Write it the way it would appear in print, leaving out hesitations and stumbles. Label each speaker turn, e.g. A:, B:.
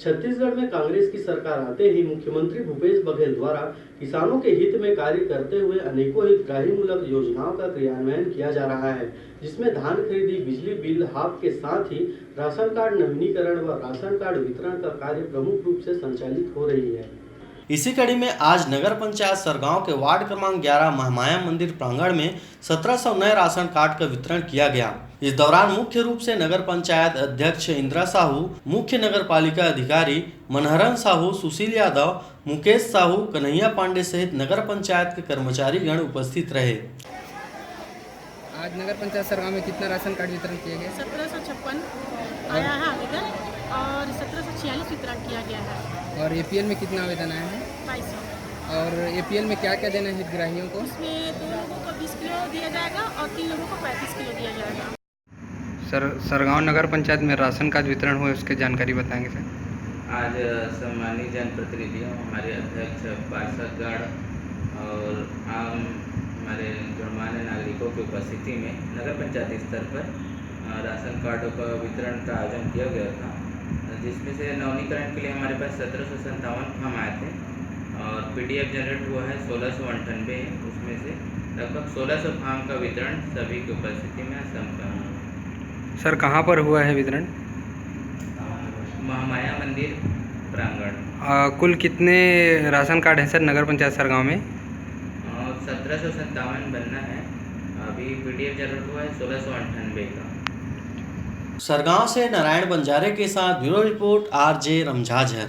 A: छत्तीसगढ़ में कांग्रेस की सरकार आते ही मुख्यमंत्री भूपेश बघेल द्वारा किसानों के हित में कार्य करते हुए अनेकों हितग्राही मूलक योजनाओं का क्रियान्वयन किया जा रहा है, जिसमें धान खरीदी, बिजली बिल हाफ के साथ ही राशन कार्ड नवीनीकरण व राशन कार्ड वितरण का कार्य प्रमुख रूप से संचालित हो रही है। इसी कड़ी में आज नगर पंचायत सरगांव के वार्ड क्रमांक 11 महामाया मंदिर प्रांगण में 1700 नए राशन कार्ड का वितरण किया गया। इस दौरान मुख्य रूप से नगर पंचायत अध्यक्ष इंदिरा साहू, मुख्य नगर पालिका अधिकारी मनहरन साहू, सुशील यादव, मुकेश साहू, कन्हैया पांडे सहित नगर पंचायत के कर्मचारी गण उपस्थित रहे।
B: आज नगर पंचायत सरगांव में कितना राशन कार्ड वितरण किया गया?
C: 1756 आया है आवेदन और 1746 वितरण किया गया है।
B: और एपीएल में कितना आवेदन आया है?
C: 2200।
B: और एपीएल में क्या क्या देना है हितग्राहियों को?
C: उसमें 2 लोगों को 20 किलो दिया जाएगा और 3 लोगों को 35 किलो दिया जाएगा।
B: सरगांव नगर पंचायत में राशन कार्ड वितरण हुए, उसकी जानकारी बताएंगे सर।
D: आज सम्मानित जनप्रतिनिधियों, हमारे अध्यक्ष, पार्षदगण और आम हमारे गणमान्य नागरिकों की उपस्थिति में नगर पंचायत स्तर पर राशन कार्डों का वितरण का आयोजन किया गया था, जिसमें से नवीनीकरण के लिए हमारे पास 1757 फॉर्म आए थे और पीडीएफ जनरेट हुआ है 1698। उसमें से लगभग 1600 फॉर्म का वितरण सभी की उपस्थिति में संपन्न हुआ।
B: सर कहाँ पर हुआ है वितरण?
D: महामाया मंदिर प्रांगण।
B: कुल कितने राशन कार्ड हैं सर नगर पंचायत सरगांव में?
D: 1757 बनना है, अभी पीडीएफ जनरेट हुआ है 1698 का।
A: सरगांव से नारायण बंजारे के साथ ब्यूरो रिपोर्ट RJ रमझाझर।